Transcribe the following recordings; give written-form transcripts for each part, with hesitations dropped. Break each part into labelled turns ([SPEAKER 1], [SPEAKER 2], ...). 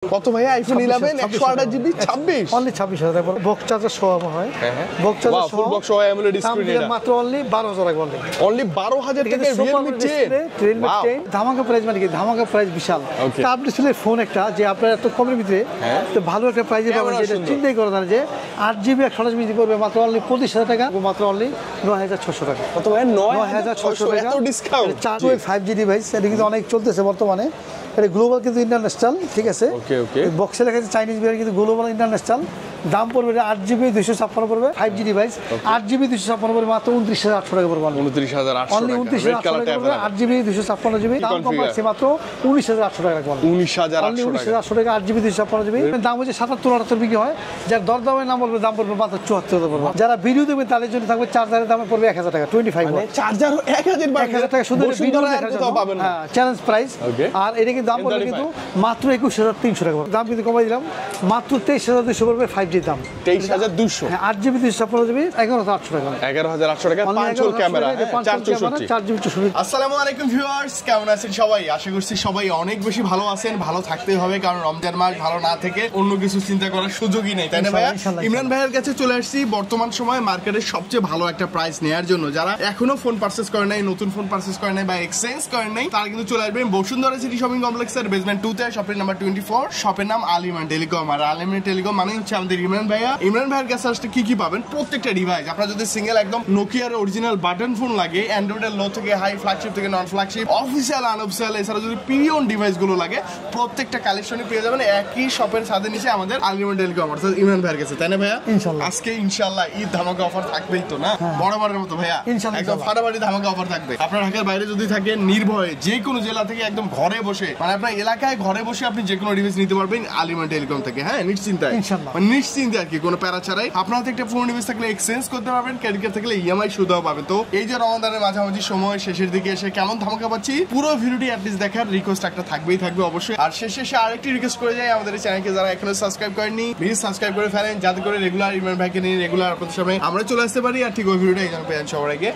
[SPEAKER 1] কত ভাইয়া iPhone 11 128 GB 26
[SPEAKER 2] only 26000 টাকা বক্স চার্জার সহ হয়।
[SPEAKER 1] হ্যাঁ
[SPEAKER 2] বক্স চার্জার সহ
[SPEAKER 1] ফুল বক্স সহ AMOLED ডিসপ্লে এটা
[SPEAKER 2] মাত্র অনলি 12000 টাকা
[SPEAKER 1] অনলি 12000 টাকা Realme 10
[SPEAKER 2] ধামাকা প্রাইস মানে কি ধামাকা প্রাইস বিশাল কার্ভ ডিসপ্লে ফোন একটা যে আপনারা এত কমের ভিতরে তো ভালো একটা প্রাইসে পাবেন যেটা চিন্তাই করে না যে 8GB 128GB জিবি পড়বে মাত্র অনলি 25000 টাকা মাত্র অনলি 9600 টাকা।
[SPEAKER 1] কত ভাই 9600 টাকা এত ডিসকাউন্ট
[SPEAKER 2] 5G ডিভাইস এটা কিন্তু অনেক চলতেছে বর্তমানে। এটা গ্লোবাল কিন্তু ইন্টারন্যাশনাল ঠিক আছে
[SPEAKER 1] ওকে ওকে
[SPEAKER 2] বক্সে লেখা আছে চাইনিজ বিয়ার কিন্তু গ্লোবাল ইন্টারন্যাশনাল দাম পড়বে 8GB 256 পড়বে 5G ডিভাইস 8GB 256 পড়বে মাত্র 29800 টাকা পড়বে
[SPEAKER 1] 29800
[SPEAKER 2] অনলি 29800 টাকা পড়বে 8GB 256GB দাম কম আছে মাত্র 19800 টাকা পড়বে 19800 টাকা 8GB 256GB দাম হচ্ছে 77-78 বিক্রি হয় যার দরদামের নাম বলবে দাম পড়বে মাত্র 74 পড়বে যারা ভিডিও দেখবেন তাদের জন্য থাকবে চার্জারের দাম পড়বে 1000 টাকা 25
[SPEAKER 1] মানে চার্জার 1000
[SPEAKER 2] টাকা শুধু ভিডিও দেখার জন্য
[SPEAKER 1] পাবেন না
[SPEAKER 2] চ্যালেঞ্জ প্রাইস আর এটা কিন্তু দাম পড়বে কিন্তু মাত্র 21300 টাকা দাম কিন্তু কমাই দিলাম মাত্র 23200 পড়বে 5G দাম
[SPEAKER 1] 23200
[SPEAKER 2] হ্যাঁ 8GB 256GB 11800 টাকা
[SPEAKER 1] 11800 টাকা 5 হোল ক্যামেরা 464
[SPEAKER 3] আসসালামু আলাইকুম ভিউয়ার্স কেমন আছেন সবাই আশা করছি সবাই অনেক বেশি ভালো আছেন ভালো থাকতে হবে কারণ রমজান মাস ভালো না থেকে অন্য কিছু চিন্তা করার সুযোগই নেই তাই না ভাইয়া ইমরান ভাইয়ের কাছে চলে আসছি বর্তমান সময়ে মার্কেটের সবচেয়ে ভালো একটা প্রাইস নেয়ার জন্য যারা এখনো ফোন পারচেজ করে নাই নতুন ফোন পারচেজ করে নাই বা এক্সচেঞ্জ করে নাই তারা কিন্তু চলে আসবেন বসুন্ধরা সিটি শপিং কমপ্লেক্সের বেসমেন্ট 2 তে শপের নাম্বার 24 শপের নাম আলিমান টেলিকম আর আলিমান টেলিকম মানে হচ্ছে আমাদের ইমরান ভাইয়ের কাছে আসলে কি কি পাবেন প্রত্যেকটা ডিভাইস আপনারা যদি সিঙ্গেল একদম নোকিয়ার অরিজিনাল বাটন ফোন লাগে অ্যান্ড্রয়েডের লো থেকে হাই ফ্ল্যাগশিপ থেকে নন ফ্ল্যাগশিপ অফিসিয়াল আনঅফিসিয়াল এছাড়া যদি প্রিমিয়াম ডিভাইস গুলো লাগে প্রত্যেকটা কালেকশনে পেয়ে যাবেন একই শপের ছাদের নিচে আমাদের আলিমান টেলিকম অর্থাৎ ইমরান ভাইয়ের কাছে তাই না ভাইয়া
[SPEAKER 2] ইনশাআল্লাহ
[SPEAKER 3] আজকে ইনশাআল্লাহ ঈদ ধামাকা অফার থাকবেই তো না বরাবরের মতো ভাইয়া একদম ফাটাফাটি ধামাকা অফার থাকবে আপনার ঢাকার বাইরে যদি থাকেন নির্ভয়ে যে কোনো জেলা থেকে একদম ঘরে বসে মানে আপনার এলাকায় ঘরে বসে আপনি যে কোনো ডিভাইস নিতে পারবেন আলিমান টেলিকম থেকে হ্যাঁ নিশ্চিন্তায় মানে নিশ্চিন্তে আর কি কোনো প্যারা ছাড়াই আপনার একটা ফোন ডিভাইস থাকলে এক্সচেঞ্জ করতে পারবেন ক্রেডিট কার্ড থাকলে ইএমআই সুবিধাও পাবেন তো এই যে রমজানের মাঝামাঝি সময় শেষের দিকে এসে কেমন ধামাকা পাচ্ছি পুরো ভিডিওটি অ্যাটলিস্ট দেখার রিকোয়েস্ট একটা থাকবেই থাকবে অবশ্যই আর শেষে আরেকটি রিকোয়েস্ট করে যাই আমাদের এই চ্যানেলকে যারা এখনো সাবস্ক্রাইব করেননি প্লিজ সাবস্ক্রাইব করে ফেলেন যাতে করে রেগুলার ইমরান ভাইকে নিয়ে রেগুলার আপনাদের সামনে আমরা চলে আসতে পারি আর ঠিক ওই ভিডিওটা এই জন্য পেয়ে সবার আগে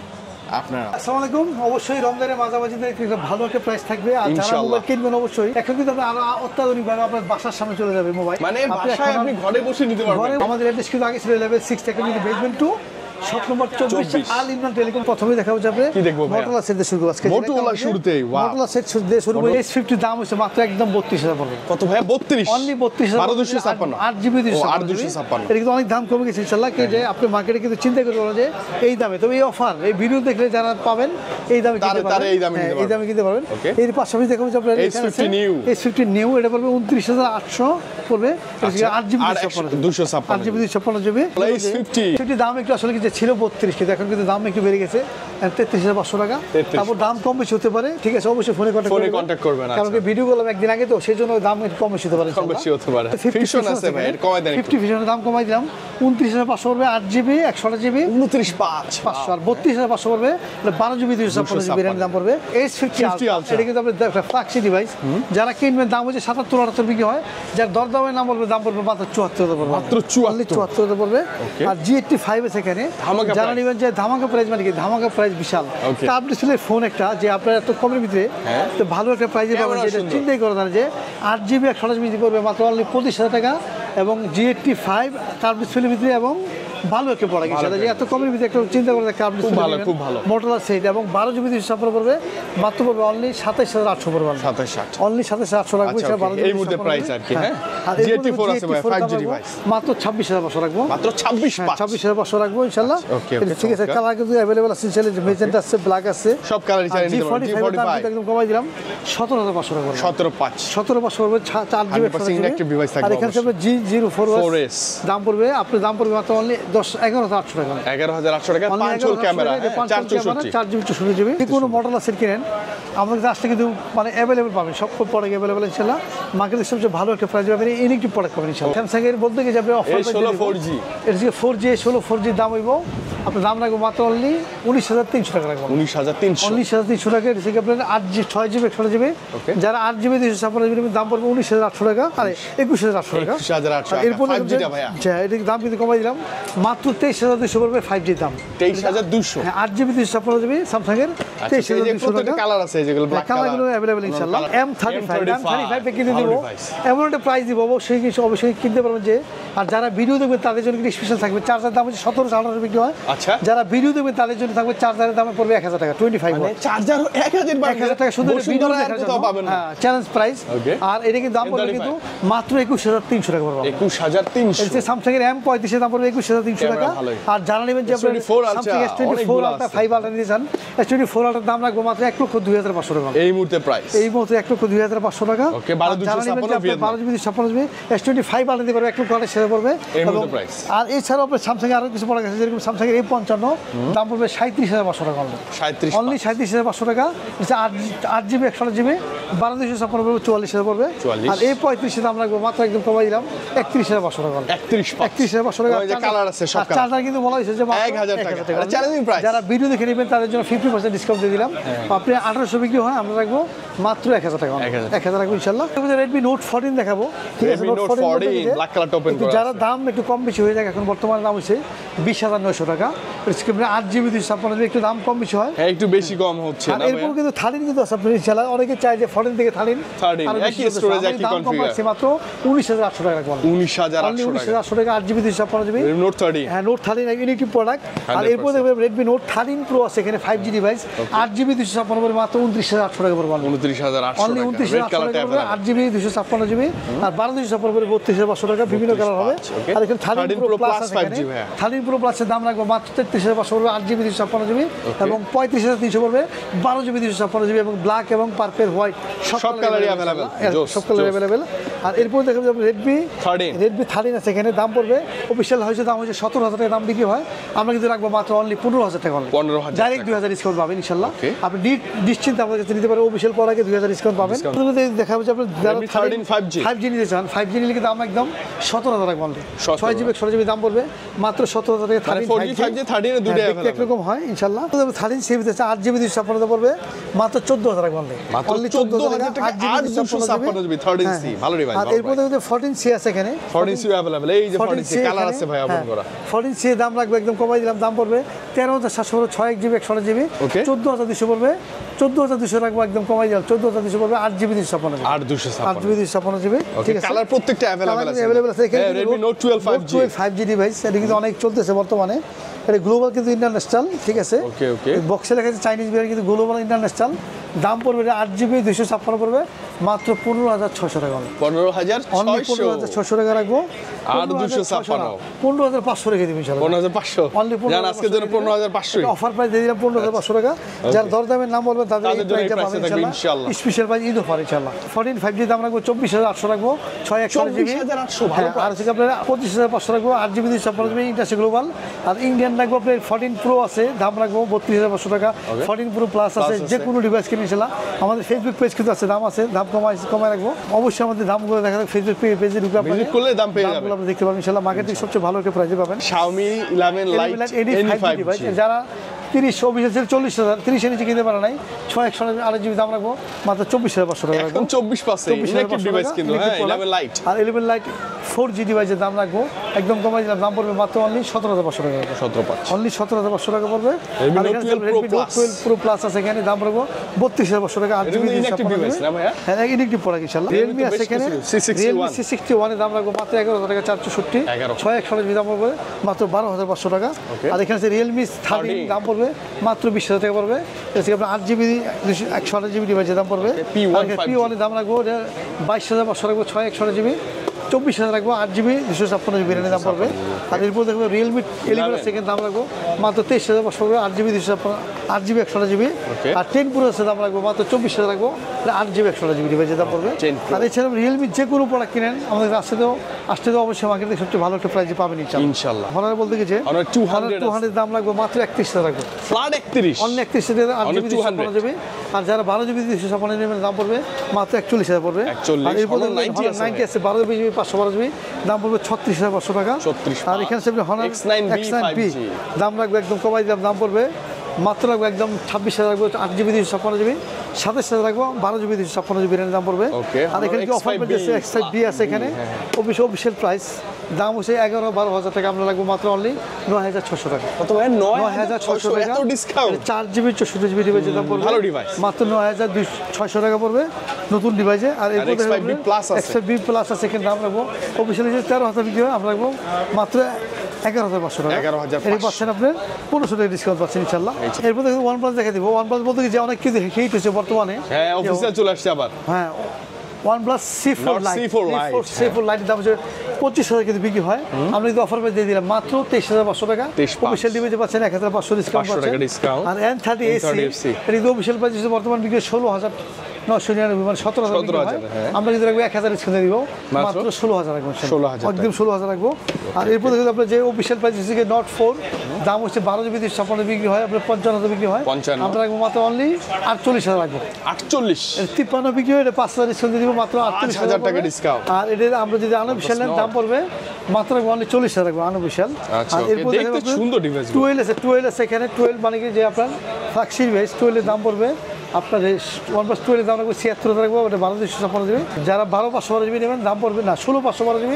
[SPEAKER 3] আপনারা
[SPEAKER 2] আসসালামু আলাইকুম অবশ্যই রমজানের মাঝামাঝিতে একটা ভালো একটা প্রাইস থাকবে আর যারা মোবাইল কিনবেন অবশ্যই এখন কিন্তু আরো অত্যাধুনিক ভাবে আপনার বাসার সামনে চলে যাবে মোবাইল
[SPEAKER 1] মানে বাসায় আপনি ঘরে বসে নিতে পারবেন
[SPEAKER 2] আমাদের অ্যাড্রেস কিন্তু আগে ছিল লেভেল 6 থেকে কিন্তু বেসমেন্ট 2 শপ নম্বর 24 আল ইমরান টেলিকম প্রথমে দেখাবো যাবে
[SPEAKER 1] কি দেখবো ভাই
[SPEAKER 2] মোটরোলা সেট দিয়ে শুরু আজকে
[SPEAKER 1] মোটরোলা শুরুতেই ওয়াও
[SPEAKER 2] মোটরোলা সেট দিয়ে শুরু করে S50 দাম হচ্ছে মাত্র একদম 32000 পড়বে
[SPEAKER 1] কত ভাই 32
[SPEAKER 2] অনলি 32000
[SPEAKER 1] 12256
[SPEAKER 2] 8GB 256 এটা কিন্তু অনেক দাম কমে গেছে ইনশাআল্লাহ কি যে আপনি মার্কেটে কিন্তু চিন্তা করতে পারেন যে এই দামে তবে এই অফার এই ভিডিও দেখলে যারা পাবেন এই দামে কিনতে পারবেন এই দামে কিনতে পারবেন এর পাশাপাশি দেখাবো যে আপনারা S50 নিউ এটা পড়বে 29800 পড়বে 8GB
[SPEAKER 1] 256
[SPEAKER 2] S50 দাম একটু আসলে কি ছিল 32 কিন্তু এখন কিন্তু দাম একটু বেড়ে গেছে 33500 টাকা তারপর দাম কম বেশি হতে পারে ঠিক আছে অবশ্যই ফোনে কন্টাক্ট করবেন কারণ ভিডিও করলাম একদিন আগে তো সেজন্য দাম একটু কম বেশি হতে পারে
[SPEAKER 1] ফিউশন আছে ভাই এর কমাই দেন
[SPEAKER 2] 50 ফিউশনের দাম কমাই দিলাম 29500 পড়বে 8GB 128GB
[SPEAKER 1] 29500
[SPEAKER 2] আর 32500 পড়বে 12GB 256GB এর দাম পড়বে S50 এটা কিন্তু আপনাদের একটা ফ্ল্যাগশিপ ডিভাইস যারা কিনবেন দাম হচ্ছে 77-78 বিক্রি হয় যার দরদামের নাম বলবে দাম পড়বে মাত্র 74 পড়বে
[SPEAKER 1] মাত্র 74
[SPEAKER 2] পড়বে আর G85 আছে এখানে যারা নেবেন যে ধামাকা প্রাইস মানে কি ধামাকা প্রাইস বিশাল কার্ভ ডিসপ্লে ফোন একটা যে আপনারা এত কমের ভিতরে তো ভালো একটা প্রাইসে পাবেন যেটা চিন্তাই করে না যে 8GB 128GB জিবি পড়বে মাত্র অনলি 25000 টাকা এবং G85 কার্ভ ডিসপ্লে ভিতরে এবং ভালো একটা পড়া গেছে যে এত কমের ভিতরে একটা চিন্তা করে কার্ভ ডিসপ্লে
[SPEAKER 1] খুব ভালো
[SPEAKER 2] মোটরোলা সেট এবং 12GB 256 পড়বে মাত্র পড়বে অনলি 27800 পড়বে
[SPEAKER 1] 27800
[SPEAKER 2] অনলি 27800 রাখবো এটা 12GB
[SPEAKER 1] এই মুহূর্তে প্রাইস আর কি হ্যাঁ G84 আছে ভাই 5G ডিভাইস
[SPEAKER 2] মাত্র 26500 রাখবো
[SPEAKER 1] মাত্র 26500
[SPEAKER 2] রাখবো ইনশাআল্লাহ ঠিক আছে কালার কিন্তু अवेलेबल আছে সেল মেজেন্টা আছে ব্ল্যাক আছে
[SPEAKER 1] সব কালারই চাই নিতে পারবেন
[SPEAKER 2] G45 একদম কমাই দিলাম 17500 রাখবো
[SPEAKER 1] 17500
[SPEAKER 2] পড়বে 4GB
[SPEAKER 1] ইনঅ্যাক্টিভ ডিভাইস থাকবে
[SPEAKER 2] আর এখানে হবে G04S দাম পড়বে দাম পড়বে মাত্র অনলি 11800 টাকা
[SPEAKER 1] 11800 টাকা 5 হোল ক্যামেরা
[SPEAKER 2] 4GB 64GB যে কোনো মোটরোলা সেট কিনেন আমাদের কাছে আসলে কিন্তু মানে अवेलेबल পাবেন সব প্রোডাক্ট अवेलेबल ইনশাআল্লাহ মার্কেটের সবচেয়ে ভালো একটা প্রাইস পাবেন ইনঅ্যাক্টিভ প্রোডাক্ট পাবেন ইনশাআল্লাহ স্যামসাং এর বলতে গিয়ে যাবে অফার
[SPEAKER 1] A16 4G
[SPEAKER 2] এর যে 4G দাম হইব আপনার দাম রাখবো মাত্র অনলি 19300 টাকা রাখবো 19300 টাকা রিসিক আপনার 8G 6GB 128GB যারা 8GB 256GB দাম পড়বে 19800 টাকা আরে 21800 টাকা
[SPEAKER 1] 21800
[SPEAKER 2] এরপর 5G টা ভাইয়া এটা দাম কিন্তু কমাই দিলাম মাত্র 23,200 পড়বে 5G দাম।
[SPEAKER 1] 23,200।
[SPEAKER 2] হ্যাঁ 8GB 256GB স্যামসাং এর 23,200 টাকা।
[SPEAKER 1] কালার আছে যেগুলো ব্ল্যাক কালার।
[SPEAKER 2] কালারগুলো अवेलेबल ইনশাআল্লাহ। M35 কিনে দিব। এমন একটা প্রাইস দিব অবশ্যই কিনতে পারবেন যে আর যারা ভিডিও দেখবেন তাদের জন্য কিন্তু স্পেশাল থাকবে। চার্জার দাম হচ্ছে 17,000 বিক্রি হয়।
[SPEAKER 1] আচ্ছা।
[SPEAKER 2] যারা ভিডিও দেখবেন তাদের জন্য থাকবে চার্জারের দাম পড়বে 1000 টাকা 25
[SPEAKER 1] মানে চার্জার 1000
[SPEAKER 2] টাকা শুধু ভিডিও দেখার জন্য
[SPEAKER 1] পাবেন।
[SPEAKER 2] হ্যাঁ চ্যালেঞ্জ প্রাইস। আর এটা কিন্তু দাম পড়বে কিন্তু মাত্র 21,300 টাকা পড়বে।
[SPEAKER 1] 21,300।
[SPEAKER 2] এই স্যামসাং এর M35 এর দাম পড়বে 21,300 টাকা। আর যারা নেবেন যে আপনারা স্যামসাং S24 আলট্রা 5 আলট্রা নিতে চান, S24 আলট্রার দাম রাখবো মাত্র 1,02,500 টাকা।
[SPEAKER 1] এই মুহূর্তে প্রাইস
[SPEAKER 2] এই মুহূর্তে 1,02,500 টাকা।
[SPEAKER 1] ওকে 12,256
[SPEAKER 2] S25 আলট্রা দিতে পারবে 1,08,000 পড়বে।
[SPEAKER 1] এই মুহূর্তে প্রাইস।
[SPEAKER 2] আর এছাড়াও আপনার স্যামসাং এর আরো কিছু প্রোডাক্ট আছে যেরকম স্যামসাং এর A55 দাম পড়বে 37,500 টাকা অনলি।
[SPEAKER 1] 37
[SPEAKER 2] অনলি 37,500 টাকা। এটা 8GB 128GB 12,256 পড়বে 44,000 পড়বে। আর A35 দাম রাখবো মাত্র একদম কমাই দিলাম 31,500 টাকা।
[SPEAKER 1] 31,500
[SPEAKER 2] টাকা।
[SPEAKER 1] ওই যে কালার আছে সব কালার।
[SPEAKER 2] চার্জার কিন্তু বলা হয়েছে যে
[SPEAKER 1] 1000 টাকা। Challenging price.
[SPEAKER 2] যারা ভিডিও দেখে নেবেন তাদের জন্য 50% ডিসকাউন্ট দিয়ে দিলাম। আপনি 1800 বিক্রি হয় আমরা রাখবো মাত্র 1000 টাকা। 1000 রাখবো ইনশাআল্লাহ। Redmi Note 14 দেখাবো। ঠিক আছে
[SPEAKER 1] Note 14 ব্ল্যাক কালার ওপেন করা।
[SPEAKER 2] যারা দাম একটু কম বেশি হয়ে যায় এখন বর্তমানে দাম হচ্ছে 20,900 টাকা। স্ক্রিনে 8GB 256GB একটু দাম কম বেশি হয়।
[SPEAKER 1] হ্যাঁ একটু বেশি কম হচ্ছে না।
[SPEAKER 2] এরপর কিন্তু 13 কিন্তু আছে আপনার ইনশাআল্লাহ। অনেকে চায় যে 14 থেকে 13
[SPEAKER 1] একই স্টোরেজ একই কনফিগার।
[SPEAKER 2] মাত্র 19,800 টাকা রাখবো।
[SPEAKER 1] 19,800
[SPEAKER 2] টাকা 8GB 256GB।
[SPEAKER 1] Note 13।
[SPEAKER 2] হ্যাঁ Note 13 ইউনিটি প্রোডাক্ট। আর এরপর দেখবেন Redmi Note 13 Pro আছে এখানে 5G ডিভাইস 8GB 256GB মাত্র 29,800 টাকা পড়বে।
[SPEAKER 1] 29,800
[SPEAKER 2] অনলি
[SPEAKER 1] টাকা।
[SPEAKER 2] 29,800 টাকা পড়বে 8GB 256GB। আর 12,256 32,500 টাকা বিভিন্ন কালার হবে। আর এখানে 13 Pro Plus আছে এখানে 13 Pro Plus এর দাম রাখবো মাত্র 33,500 পড়বে 8GB 256GB এবং 35,300 পড়বে 12GB 256GB এবং ব্ল্যাক এবং পার্পল হোয়াইট
[SPEAKER 1] সব কালারই अवेलेबल।
[SPEAKER 2] সব কালার अवेलेबल। আর এরপর দেখবেন যে Redmi 13 আছে এখানে দাম পড়বে অফিশিয়াল হয়েছে দাম হচ্ছে 17,000 টাকা দাম বিক্রি হয়। আমরা কিন্তু রাখবো মাত্র অনলি 15,000 টাকা।
[SPEAKER 1] 15,000
[SPEAKER 2] ডাইরেক্ট 2,000 ডিসকাউন্ট পাবেন ইনশাআল্লাহ। আপনি নিশ্চিন্তে আমাদের কাছে নিতে পারেন অফিশিয়াল প্রোডাক্টে 2,000 ডিসকাউন্ট পাবেন। দেখাবো যে আপনি যারা
[SPEAKER 1] 13 5G
[SPEAKER 2] নিতে চান 5G নিলে কিন্তু দাম একদম 17,000 টাকা অনলি। 6GB 16GB দাম পড়বে মাত্র 17,000 টাকা।
[SPEAKER 1] 4G 5G 13 এর দুটো अवेलेबल
[SPEAKER 2] একরকম হয় ইনশাআল্লাহ। 13 সিরিজ আছে 8GB 256 পড়বে মাত্র 14,000 টাকা অনলি।
[SPEAKER 1] অনলি 14,000 টাকা 8GB 13C ভালো রে ভাই।
[SPEAKER 2] আর এরপর দেখো 14C আছে এখানে
[SPEAKER 1] 14C अवेलेबल। এই যে 14C কালার আছে ভাই ওপেন করা।
[SPEAKER 2] 14C এর দাম রাখবো একদম কমাই দিলাম দাম পড়বে 13,700 6GB 128GB 14,200 পড়বে 14,200 রাখবো একদম কমাই দিলাম 14,200 পড়বে 8GB 256 8GB 256GB। ঠিক আছে
[SPEAKER 1] কালার প্রত্যেকটা अवेलेबल আছে
[SPEAKER 2] এখানে
[SPEAKER 1] Redmi Note 12 5G
[SPEAKER 2] ডিভাইস এটা কিন্তু অনেক চলতেছে বর্তমানে। এটা গ্লোবাল কিন্তু ইন্টারন্যাশনাল। ঠিক আছে
[SPEAKER 1] ওকে
[SPEAKER 2] বক্সে লেখা আছে চাইনিজ বিয়ার কিন্তু গ্লোবাল ইন্টারন্যাশনাল। দাম পড়বে 8GB 256 পড়বে মাত্র 15,600 টাকা।
[SPEAKER 1] 15,600
[SPEAKER 2] টাকা রাখবো।
[SPEAKER 1] আর 256
[SPEAKER 2] 15,500 রেখে দিবেন ইনশাআল্লাহ।
[SPEAKER 1] 15,500
[SPEAKER 2] অনলি
[SPEAKER 1] জান আজকের জন্য 15,500
[SPEAKER 2] অফার প্রাইস দিয়ে দিলাম 15,500 টাকা। যার দরদামের নাম বলবেন তাদের এই প্রাইসটা পাবেন ইনশাআল্লাহ। স্পেশাল প্রাইস ঈদ অফার ইনশাআল্লাহ। 14 5G দাম রাখবো 24,800 রাখবো 6/128GB।
[SPEAKER 1] 24,800 ভালো
[SPEAKER 2] আর হচ্ছে আপনার 25,500 রাখবো 8GB 256GB ইন্টারন্যাশনাল গ্লোবাল। আর ইন্ডিয়ান রাখবো আপনার 14 Pro আছে দাম রাখবো 32,500 টাকা। 14 Pro Plus আছে যে কোনো ডিভাইস কিনে ইনশাআল্লাহ। আমাদের ফেসবুক পেজ কিন্তু আছে দাম আছে দাম কমায় রাখবো। অবশ্যই আমাদের দামগুলো দেখা যাবে ফেসবুক পেজে ঢুকে আপনি
[SPEAKER 1] ভিজিট করলে দাম পেয়ে যাবেন।
[SPEAKER 2] আপনি দেখতে পাবেন ইনশাআল্লাহ। মার্কেটে সবচেয়ে ভালো একটা প্রাইসে পাবেন।
[SPEAKER 1] Xiaomi 11 Lite
[SPEAKER 2] N5 ডিভাইস যারা 30 অফিসিয়াল 40,000 30 এর নিচে কিনতে পারে নাই 6/128GB দাম রাখবো মাত্র 24,500 টাকা রাখবো।
[SPEAKER 1] এখন 24% ইলেকট্রিক ডিভাইস কিন্তু হ্যাঁ 11 Lite।
[SPEAKER 2] আর 11 Lite 4G ডিভাইসের দাম রাখবো একদম কমাই দিলাম দাম পড়বে মাত্র অনলি 17,500 টাকা।
[SPEAKER 1] 17,500
[SPEAKER 2] অনলি 17,500 টাকা পড়বে।
[SPEAKER 1] Redmi
[SPEAKER 2] আর
[SPEAKER 1] Note
[SPEAKER 2] এখানে
[SPEAKER 1] 12
[SPEAKER 2] Redmi Note 12 Pro Plus আছে এখানে দাম রাখবো 32,500 টাকা 8GB
[SPEAKER 1] ইলেকট্রিক ডিভাইস না ভাই।
[SPEAKER 2] হ্যাঁ ইলেকট্রিক প্রোডাক্ট ইনশাআল্লাহ। Realme আছে এখানে Realme C61 এর দাম রাখবো মাত্র 11,000 টাকা 464 6/128GB দাম পড়বে মাত্র 12,500 টাকা। আর এখানে আছে Realme 13 দাম পড়বে মাত্র 20,000 টাকা পড়বে। এসে আপনার 8GB 128GB ডিভাইসের দাম পড়বে। P1 এর দাম রাখবো 22,500 রাখবো 6/128GB 24,000 রাখবো 8GB 256GB এর দাম পড়বে। আর এরপর দেখবো Realme 11 সেকেন্ড দাম রাখবো মাত্র 23,500 করে 8GB 128GB। আর 10 Pro এর দাম রাখবো মাত্র 24,000 রাখবো 8GB 128GB ডিভাইসের দাম পড়বে। আর এছাড়াও Realme যে কোনো প্রোডাক্ট কিনেন আমাদের আসতে তো অবশ্যই মার্কেটে সবচেয়ে ভালো একটা প্রাইসে পাবেন ইনশাআল্লাহ। Honor বলতে গেছে
[SPEAKER 1] Honor 200
[SPEAKER 2] দাম রাখবো মাত্র 31,000 রাখবো
[SPEAKER 1] ফ্ল্যাট 31
[SPEAKER 2] অনলি 31,000 8GB 256GB। আর যারা 12GB 256GB দাম পড়বে মাত্র 41,000 পড়বে। আর এরপর 90 আছে 12GB 512GB দাম পড়বে 36,500 টাকা। আর এখানে আছে Honor X9B দাম রাখবো একদম কমাই দাম পড়বে মাত্র রাখবো একদম 26,000 রাখবো 8GB 256GB 27,000 রাখবো, 12GB 256GB ভেরিয়েন্টের দাম পড়বে। আর এখানে কি অফার পেয়েছে, X5B আছে এখানে, অফিসিয়াল প্রাইস দাম হচ্ছে 11-12,000 টাকা, আমরা লাগবো মাত্র অনলি 9,600 টাকা।
[SPEAKER 1] কত ভাই?
[SPEAKER 2] 9,600 টাকা,
[SPEAKER 1] এত ডিসকাউন্ট?
[SPEAKER 2] 4GB 64GB ডিভাইসের দাম পড়বে,
[SPEAKER 1] ভালো ডিভাইস,
[SPEAKER 2] মাত্র 9,600 টাকা পড়বে নতুন ডিভাইসে। আর এরপর
[SPEAKER 1] X5B প্লাস আছে,
[SPEAKER 2] X5B প্লাস আছে, এখানে দাম রাখবো অফিসিয়ালি 13,000 বিক্রি হয়, আমরা রাখবো মাত্র 11,500 টাকা।
[SPEAKER 1] 11,500
[SPEAKER 2] এই পাচ্ছেন আপনি 1500 টাকা ডিসকাউন্ট পাচ্ছেন ইনশাআল্লাহ। এরপর দেখুন OnePlus দেখা দিব। OnePlus বলতে কি যে অনেক কিছু হিট হচ্ছে বর্তমানে,
[SPEAKER 1] হ্যাঁ অফিসিয়াল চলে আসছে আবার।
[SPEAKER 2] হ্যাঁ OnePlus C4 লাইটের দাম হচ্ছে 25,000 কিন্তু বিক্রি হয়, আমরা কিন্তু অফার দিয়ে দিলাম মাত্র 23,500 টাকা। অফিসিয়াল ডিভাইসে পাচ্ছেন 1,500 ডিসকাউন্ট পাচ্ছেন। আর N30AC এর অফিসিয়াল প্রাইস বর্তমান বিক্রি 16,999, মানে 17,000। আমরা যদি রাখবো 1,000 ডিসকাউন্ট দিব, মাত্র 16,000 রাখবো, একদম 16,000 রাখবো। আর এরপর দেখুন আপনার যে অফিসিয়াল প্রাইস হচ্ছে Note 4, দাম হচ্ছে 12GB 256 বিক্রি হয়, আপনার 55,000 বিক্রি হয়, আমরা রাখবো মাত্র অনলি 48,000 রাখবো।
[SPEAKER 1] 48
[SPEAKER 2] 53 বিক্রি হয়, এটা 5,000 ডিসকাউন্ট দিব, মাত্র
[SPEAKER 1] 48,000 টাকা ডিসকাউন্ট।
[SPEAKER 2] আর এটা আমরা যদি আনঅফিসিয়াল দাম পড়বে মাত্র অনলি 40,000 রাখবো আনঅফিসিয়াল।
[SPEAKER 1] আর এরপর দেখতে সুন্দর ডিভাইস
[SPEAKER 2] 12 আছে এখানে, 12 মানে কি যে আপনার ফ্ল্যাগশিপ ডিভাইস, 12 এর দাম পড়বে আপনার OnePlus 12 এর দাম রাখবো 76,000 রাখবো, ওটা 12,256 যারা 12,512GB নেবেন দাম পড়বে না 16,512GB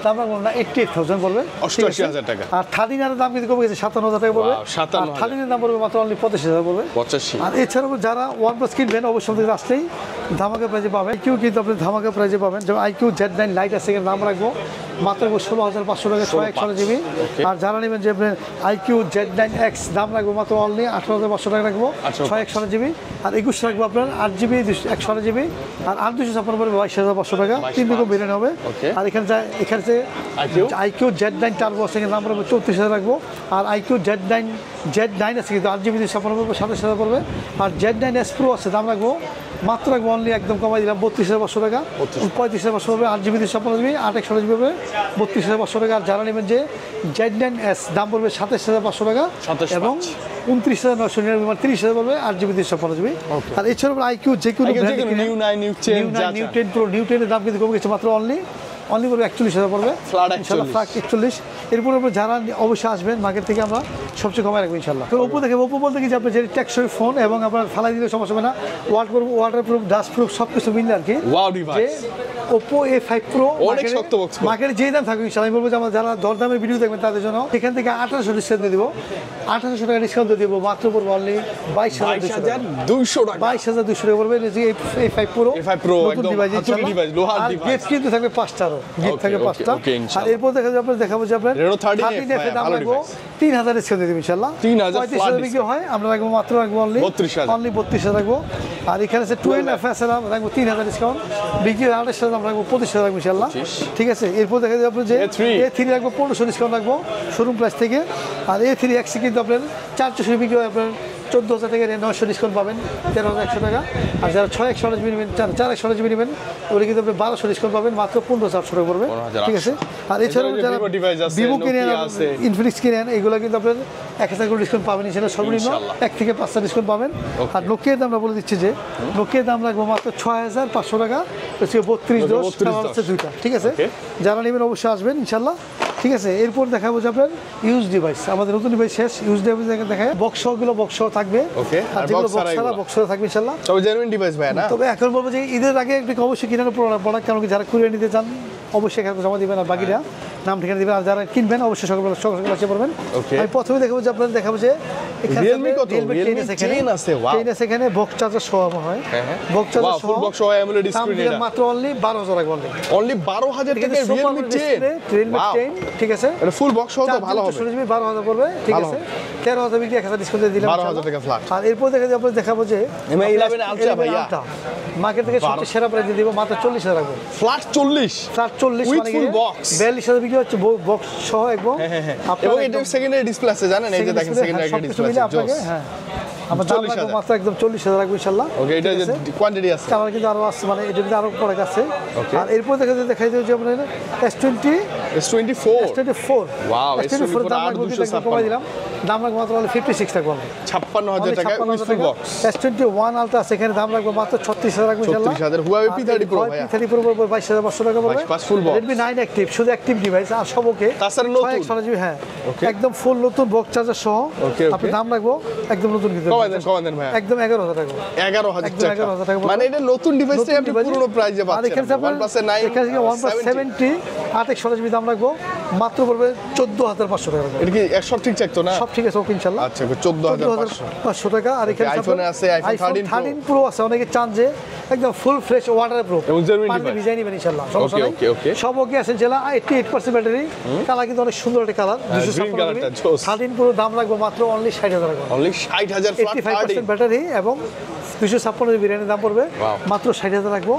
[SPEAKER 2] দাম রাখবো না 88,000 পড়বে,
[SPEAKER 1] 88,000 টাকা।
[SPEAKER 2] আর 13 এর দাম কিন্তু কমে গেছে 57,000 টাকা পড়বে,
[SPEAKER 1] 57,000
[SPEAKER 2] এর দাম পড়বে মাত্র অনলি 85,000 পড়বে।
[SPEAKER 1] 85।
[SPEAKER 2] আর এছাড়াও যারা OnePlus কিনবেন অবশ্যই আমাদের আসলেই ধামাকা প্রাইজে পাবেন, IQ কিন্তু আপনি ধামাকা প্রাইজে পাবেন, যেমন IQ Z9 লাইট আছে, এর দাম রাখবো মাত্র 16,500 টাকা 616GB। আর যারা নেবেন যে আপনি IQ Z9X দাম রাখবো মাত্র অনলি 18,500 টাকা রাখবো 616GB। আর 21 রাখবো আপনার 8GB 128GB, আর 856 পড়বে 22,500 টাকা, 3 রকম ভেরিয়েন্ট হবে। আর এখানে যে IQ Z9 টার্বো আছে, এর দাম রাখবো 34,000 রাখবো। আর IQ Z9 আছে কিন্তু 8GB 256 পড়বে 27,000 পড়বে। আর Z9S Pro আছে, দাম রাখবো মাত্র রাখবো অনলি একদম কমাই দিলাম 32,500 টাকা, 35,500 পড়বে, 8GB 256GB, 8/128GB পড়বে 32,500 টাকা। আর যারা নেবেন যে Z9S দাম পড়বে 27,500 টাকা এবং 29,999, মানে 30,000 পড়বে, 8GB 256GB। আর এছাড়াও IQ যে কোনো
[SPEAKER 1] নিউ 9 নিউ
[SPEAKER 2] 10 Pro নিউ 10 এর দাম কিন্তু কমে গেছে, মাত্র অনলি পড়বে 41,000 পড়বে,
[SPEAKER 1] ফ্ল্যাট
[SPEAKER 2] 41। এরপর যারা অবশ্যই আসবেন মার্কেট থেকে আমরা সবচেয়ে কমাই রাখবো ইনশাল্লাহ। তো ওপো দেখে, ওপো বলতে কি যে আপনার যে টেকসই ফোন এবং আপনার ফালাই দিলে সমস্যা হবে না, ওয়াটারপ্রুফ ডাস্টপ্রুফ সব কিছু মিললে আর কি। যে ওপো A5 Pro
[SPEAKER 1] অনেক শক্ত বক্স,
[SPEAKER 2] মার্কেটে যেই দাম থাকবে ইনশাল্লাহ, আমি বলবো যে আমরা যারা দরদামের ভিডিও দেখবেন তাদের জন্য এখান থেকে 1800 ডিসকাউন্ট দিয়ে দিব, 1800 টাকা ডিসকাউন্ট দিয়ে দিব, মাত্র পড়বে অনলি 22,200 টাকা 22,200 টাকা পড়বে। A5 Pro নতুন ডিভাইস ইনশাআল্লাহ, লোহার ডিভাইস। গিফট কিন্তু থাকবে 5টা, গিফট থাকবে 5টা। আর এরপর দেখাবো যে আপনার
[SPEAKER 1] Reno 13
[SPEAKER 2] এর দাম রাখবো 3,000 ডিসকাউন্ট দিয়ে দিব ইনশাআল্লাহ, 35,000 বিক্রি হয়, আমরা রাখবো মাত্র অনলি 32,000 রাখবো। আর এখানে আছে 12F আছে, রাখবো 3,000 ডিসকাউন্ট, বিক্রি 28,000 আমরা রাখবো 25,000 রাখবো ইনশাআল্লাহ, ঠিক আছে। এরপর দেখা যাবে আপনার যে A3 রাখবো 1500 ডিসকাউন্ট রাখবো শোরুম প্রাইস থেকে। আর A3X কিন্তু আপনার 400 বিক্রি হয়, আপনার 14,000 টাকা 900 ডিসকাউন্ট পাবেন, 13,100 টাকা। আর যারা 6/128GB নেবেন, 4/128GB নেবেন, ওটা কিন্তু আপনি 1200 ডিসকাউন্ট পাবেন, মাত্র 15,800 টাকা পড়বে, ঠিক আছে। আর এছাড়াও যারা ভিভো কিনেন, ইনফিনিক্স কিনেন, এগুলো কিন্তু আপনার 1,000 করে ডিসকাউন্ট পাবেন, সেটা সর্বনিম্ন 1 থেকে 5টা ডিসকাউন্ট পাবেন। আর নোকিয়ার দাম আমরা বলে দিচ্ছি যে নোকিয়ার দাম রাখবো মাত্র 6,500 টাকা, 32 দুইটা, ঠিক আছে। যারা নেবেন অবশ্যই আসবেন ইনশাল্লাহ, ঠিক আছে। এরপর দেখাবো যে আপনার ইউজ ডিভাইস, আমাদের নতুন ডিভাইস শেষ, ইউজ ডিভাইস দেখায় বক্স থাকবে, আর যেগুলো বক্স ছাড়া থাকবে ইনশাআল্লাহ,
[SPEAKER 1] সব জেনুইন ডিভাইস ভাই না।
[SPEAKER 2] তবে এখন বলবো যে ঈদের আগে একটু অবশ্যই কিনার প্রোডাক্ট, কারণ যারা কুরিয়ার নিতে চান অবশ্যই এখানে জমা দিবেন, আর বাকিটা নাম ঠিকানা দিবেন। আর যারা কিনবেন অবশ্যই সকাল আসতে পারবেন। আমি প্রথমে দেখাবো যে আপনাদের দেখাবো যে
[SPEAKER 1] Realme 10 আছে, ওয়াও,
[SPEAKER 2] 10 আছে এখানে বক্স চার্জার সহ হয়, বক্স চার্জার সহ,
[SPEAKER 1] ফুল বক্স সহ AMOLED স্ক্রিন, এটা
[SPEAKER 2] মাত্র অনলি 12,000 রাখবো,
[SPEAKER 1] অনলি 12,000 টাকা Realme 10,
[SPEAKER 2] ঠিক আছে।
[SPEAKER 1] এটা ফুল বক্স সহ তো ভালো হবে,
[SPEAKER 2] 12,000 পড়বে, ঠিক আছে। 13,000 বিক্রি 1,000 ডিসকাউন্ট দিয়ে দিলাম,
[SPEAKER 1] 12,000 টাকা ফ্ল্যাট।
[SPEAKER 2] আর এরপর দেখাবো যে
[SPEAKER 1] Mi 11 Ultra ভাইয়া
[SPEAKER 2] মার্কেট থেকে সবচেয়ে সেরা প্রাইস দিয়ে দিব, মাত্র 40,000 রাখবো,
[SPEAKER 1] ফ্ল্যাট 40
[SPEAKER 2] মানে
[SPEAKER 1] ফুল বক্স
[SPEAKER 2] 42,000 বিক্রি হচ্ছে বক্স সহ একদম।
[SPEAKER 1] এবং এটা সেকেন্ডারি ডিসপ্লে আছে, জানেন, এই যে দেখেন সেকেন্ডারি ডিসপ্লে আছে,
[SPEAKER 2] আপনাকে হ্যাঁ আমার দাম রাখবো মাত্র একদম 40,000 রাখবো ইনশাআল্লাহ।
[SPEAKER 1] ওকে, এটা যে কোয়ান্টিটি আছে,
[SPEAKER 2] কালার কিন্তু আরো আছে, মানে এটা কিন্তু আরো প্রোডাক্ট আছে। আর এরপর দেখাই দিও যে আপনাদের S24
[SPEAKER 1] ওয়াও,
[SPEAKER 2] S24 দাম রাখবো কমাই দিলাম, দাম রাখবো মাত্র 56 টাকা,
[SPEAKER 1] 56,000 টাকা with full box.
[SPEAKER 2] S21 ultra আছে, এখানে দাম রাখবো মাত্র 36,000 রাখবো ইনশাআল্লাহ।
[SPEAKER 1] 36,000 Huawei P30 Pro ভাইয়া,
[SPEAKER 2] P30 Pro পড়বে 22,500 টাকা পড়বে,
[SPEAKER 1] ফুল বক্স।
[SPEAKER 2] Redmi 9 অ্যাক্টিভ, শুধু অ্যাক্টিভ ডিভাইস, আর সব ওকে,
[SPEAKER 1] তাছাড়া নতুন,
[SPEAKER 2] হ্যাঁ একদম ফুল নতুন বক্স চার্জার সহ, আপনি দাম রাখবো একদম নতুন কিন্তু
[SPEAKER 1] কমান দেন ভাই
[SPEAKER 2] একদম 11000 টাকা
[SPEAKER 1] 11000 টাকা
[SPEAKER 2] 11000 টাকা
[SPEAKER 1] মানে এটা নতুন ডিভাইসটাই আপনি পুরনো প্রাইসে পাচ্ছেন OnePlus 9
[SPEAKER 2] এখানে OnePlus 70 8 দাম রাখবো মাত্র পড়বে 14500 টাকা
[SPEAKER 1] এটা কি সব ঠিকঠাক তো না
[SPEAKER 2] সব ঠিক আছে ওকে ইনশাআল্লাহ
[SPEAKER 1] আচ্ছা 14500
[SPEAKER 2] টাকা আর এখানে
[SPEAKER 1] আইফোনে আছে আইফোন
[SPEAKER 2] 13 প্রো আছে অনেকে চান যে একদম ফুল ফ্রেশ ওয়াটারপ্রুফ
[SPEAKER 1] এবং জেনুইন
[SPEAKER 2] পানি
[SPEAKER 1] ডিভাইস
[SPEAKER 2] ডিজাইন নেবেন ইনশাআল্লাহ সমস্যা নাই
[SPEAKER 1] ওকে
[SPEAKER 2] সব ওকে আছে জেলা 88% ব্যাটারি কালার কিন্তু অনেক সুন্দর একটা কালার 13 প্রো দাম রাখবো মাত্র অনলি 60000 টাকা
[SPEAKER 1] অনলি 60000 ফ্ল্যাট
[SPEAKER 2] 85% ব্যাটারি এবং 256 জিবি দাম পড়বে মাত্র 60000 রাখবো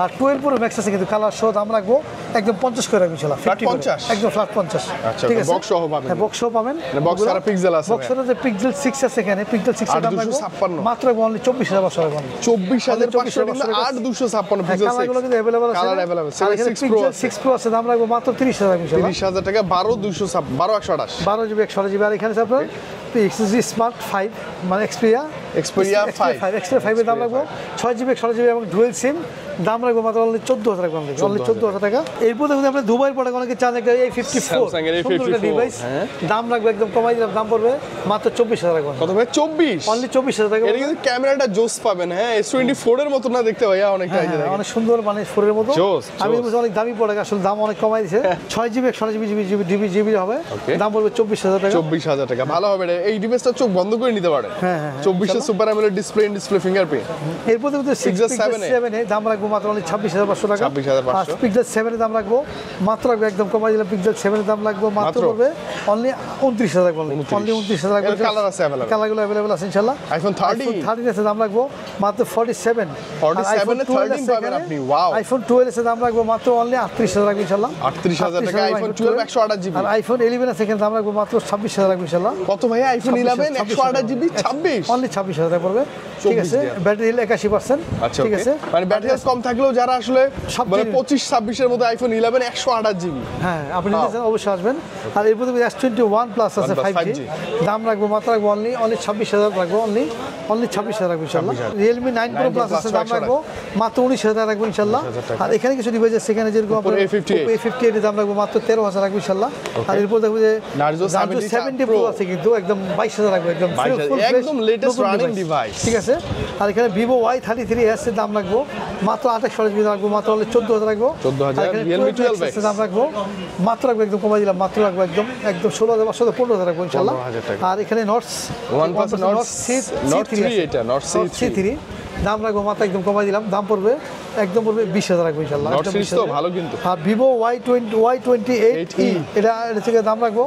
[SPEAKER 2] আর 12 প্রো ম্যাক্স আছে কিন্তু কালার সহ দাম রাখবো একদম 50 করে রাখবো ইনশাআল্লাহ 50 একদম ফ্ল্যাট 50
[SPEAKER 1] আচ্ছা
[SPEAKER 2] ঠিক আছে
[SPEAKER 1] বক্স সহ পাবেন
[SPEAKER 2] বক্স সহ পাবেন
[SPEAKER 1] বক্স আর পিক্সেল আছে
[SPEAKER 2] বক্সের যে পিক্সেল 6 আছে এখানে পিক্সেল 6 এর দাম রাখবো মাত্র অনলি 24500 টাকা
[SPEAKER 1] 24500 কিন্তু 8256 পিক্সেল 6
[SPEAKER 2] কালারগুলো কিন্তু अवेलेबल আছে
[SPEAKER 1] কালার अवेलेबल 6
[SPEAKER 2] প্রো 6 প্রো আছে দাম রাখবো মাত্র 30000 ইনশাআল্লাহ
[SPEAKER 1] 30000 টাকা 12128
[SPEAKER 2] 12 জিবি 128 আর এখানে আছে আপনার স্মার্ট 5 মানে Xperia 5 এর দাম রাখবো 6 জিবি 128 জিবি এবং ডুয়াল সিম দাম রাখবো মাত্র অনলি 14000 টাকা অনলি 14000 টাকা এরপর দেখুন আপনি দুবাইয়ের প্রোডাক্ট অনেকে চান একটা A54
[SPEAKER 1] Samsung এর A54
[SPEAKER 2] ডিভাইস দাম রাখবো একদম কমাই দিলাম দাম পড়বে মাত্র 24000 টাকা
[SPEAKER 1] কত ভাই 24
[SPEAKER 2] অনলি 24000 টাকা
[SPEAKER 1] এটা কিন্তু ক্যামেরাটা জোস পাবেন হ্যাঁ S24 এর মত না দেখতে ভাইয়া অনেকটা এই যে দেখেন
[SPEAKER 2] অনেক সুন্দর মানে 4 এর মতো
[SPEAKER 1] জোস
[SPEAKER 2] আমি বলছি অনেক দামি প্রোডাক্ট আসলে দাম অনেক কমাই দিয়েছে 6 জিবি 128 জিবি হবে দাম পড়বে 24000 টাকা
[SPEAKER 1] 24000 টাকা ভালো হবে এই ডিভাইসটা চোখ বন্ধ করে নিতে পারে 24 এর সুপার অ্যামোলেড ডিসপ্লে ফিঙ্গারপ্রিন্ট
[SPEAKER 2] এরপর দেখুন 6 এ দাম রাখবো মাত্র অনলি 26500 টাকা
[SPEAKER 1] 26500
[SPEAKER 2] পিক্সেল 7 এর দাম রাখবো মাত্র একদম কমাই দিলাম পিক্সেল 7 এর দাম রাখবো মাত্র পড়বে অনলি 29000 টাকা অনলি 29000 টাকা
[SPEAKER 1] কালার আছে अवेलेबल
[SPEAKER 2] কালারগুলো अवेलेबल আছে ইনশাআল্লাহ
[SPEAKER 1] আইফোন
[SPEAKER 2] 13 এর দাম রাখবো মাত্র 47
[SPEAKER 1] এ 13 পাবেন আপনি ওয়াও
[SPEAKER 2] আইফোন 12 এর দাম রাখবো মাত্র অনলি 38000 টাকা ইনশাআল্লাহ
[SPEAKER 1] 38000 টাকা আইফোন 12 128 জিবি
[SPEAKER 2] আর আইফোন 11 আছে এখানে দাম রাখবো মাত্র 26000 টাকা ইনশাআল্লাহ
[SPEAKER 1] কত ভাই আইফোন 11 128 জিবি 26
[SPEAKER 2] অনলি 26000 টাকা পড়বে ঠিক আছে ব্যাটারি হেলথ 81% ঠিক আছে
[SPEAKER 1] মানে ব্যাটারি কম থাকলেও যারা আসলে মানে 25 26 এর মধ্যে আইফোন 11 128 জিবি
[SPEAKER 2] হ্যাঁ আপনি অবশ্যই আসবেন আর এরপর S21 প্লাস আছে 5G দাম রাখবো মাত্র অনলি 26000 রাখবো অনলি 26000 রাখবো ইনশাআল্লাহ Realme 9 Pro Plus আছে দাম রাখবো মাত্র 19000 রাখবো ইনশাআল্লাহ আর এখানে কিছু ডিভাইস আছে সেখানে যেরকম আপনার A58 এর দাম রাখবো মাত্র 13000 রাখবো ইনশাআল্লাহ আর এরপর দেখো যে
[SPEAKER 1] Narzo
[SPEAKER 2] 70 Pro আছে কিন্তু একদম 22000 রাখবো
[SPEAKER 1] একদম লেটেস্ট রানিং ডিভাইস
[SPEAKER 2] ঠিক আছে আর এখানে Vivo Y33s এর দাম রাখবো মাত্র 28 জিবি রাখবো মাত্র 14000 রাখবো
[SPEAKER 1] 14000 Realme 12
[SPEAKER 2] এর দাম রাখবো মাত্র রাখবো একদম কমাই দিলাম মাত্র রাখবো একদম 16500 15000 রাখবো ইনশাআল্লাহ আর এখানে
[SPEAKER 1] OnePlus Nord C3 এটা Nord C3
[SPEAKER 2] দাম রাখবো মাত্র একদম কমাই দিলাম দাম পড়বে একদম পড়বে 20000 রাখবো ইনশাআল্লাহ
[SPEAKER 1] Nord সিরিজ তো ভালো কিন্তু
[SPEAKER 2] আর Vivo Y28e এটা থেকে দাম রাখবো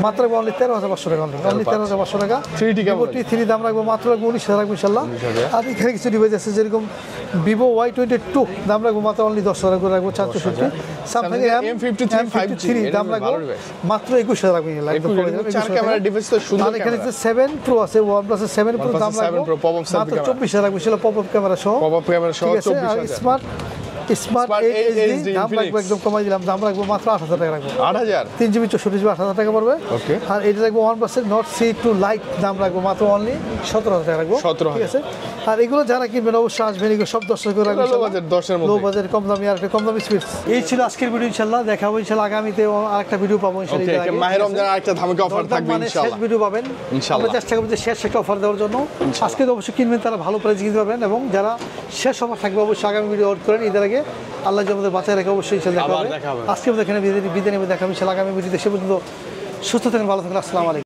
[SPEAKER 2] মাত্র অনলি 13500 টাকা অনলি 13500 টাকা
[SPEAKER 1] 3T
[SPEAKER 2] Vivo T3 দাম রাখবো মাত্র 19000 রাখবো ইনশাআল্লাহ আর এখানে কিছু ডিভাইস আছে যেরকম Vivo Y22 দাম রাখবো মাত্র অনলি 10000 করে রাখবো 460 Samsung
[SPEAKER 1] M53 5G
[SPEAKER 2] দাম রাখবো মাত্র 21000 রাখবো একদম
[SPEAKER 1] চার ক্যামেরা ডিভাইস তো সুন্দর
[SPEAKER 2] আর এখানে 7 Pro আছে OnePlus 7 Pro দাম রাখবো মাত্র 24000 রাখবো সেটা পপআপ ক্যামেরা সহ 24000 স্মার্ট 8 দাম রাখবো একদম কমাই দিলাম দাম রাখবো মাত্র 8000 টাকা রাখবো
[SPEAKER 1] 8000
[SPEAKER 2] 3 জিবি 64 জিবি 8000 টাকা পড়বে
[SPEAKER 1] ওকে
[SPEAKER 2] আর এটা রাখবো OnePlus Nord C2 Lite দাম রাখবো মাত্র অনলি 17000 টাকা রাখবো
[SPEAKER 1] 17000
[SPEAKER 2] ঠিক আছে আর এগুলো যারা কিনবেন অবশ্যই আসবেন এগুলো সব 10 করে রাখবেন
[SPEAKER 1] লো বাজেট 10 এর মধ্যে
[SPEAKER 2] লো বাজেট কম দামি আর কম দামি স্পিড এই ছিল আজকের ভিডিও ইনশাআল্লাহ দেখাবো ইনশাআল্লাহ আগামীতে আরেকটা ভিডিও পাবো ইনশাআল্লাহ
[SPEAKER 1] ওকে মাহে রমজান আরেকটা ধামাকা অফার থাকবে ইনশাআল্লাহ
[SPEAKER 2] শেষ ভিডিও পাবেন ইনশাআল্লাহ আমরা চেষ্টা করব যে শেষ একটা অফার দেওয়ার জন্য আজকে তো অবশ্যই কিনবেন তারা ভালো প্রাইস কিনতে পারবেন এবং যারা শেষ অফার থাকবে অবশ্যই আগামী ভিডিও অর্ডার করেন ঈদের আগে আল্লাহ আমাদের বাঁচায় রেখে অবশ্যই ইনশাআল্লাহ দেখা হবে আজকে আমরা এখানে বিদায় নেব দেখা হবে ইনশাআল্লাহ আগামী ভিডিওতে সে পর্যন্ত সুস্থ থাকেন ভালো থাকেন আসসালামু আলাইকুম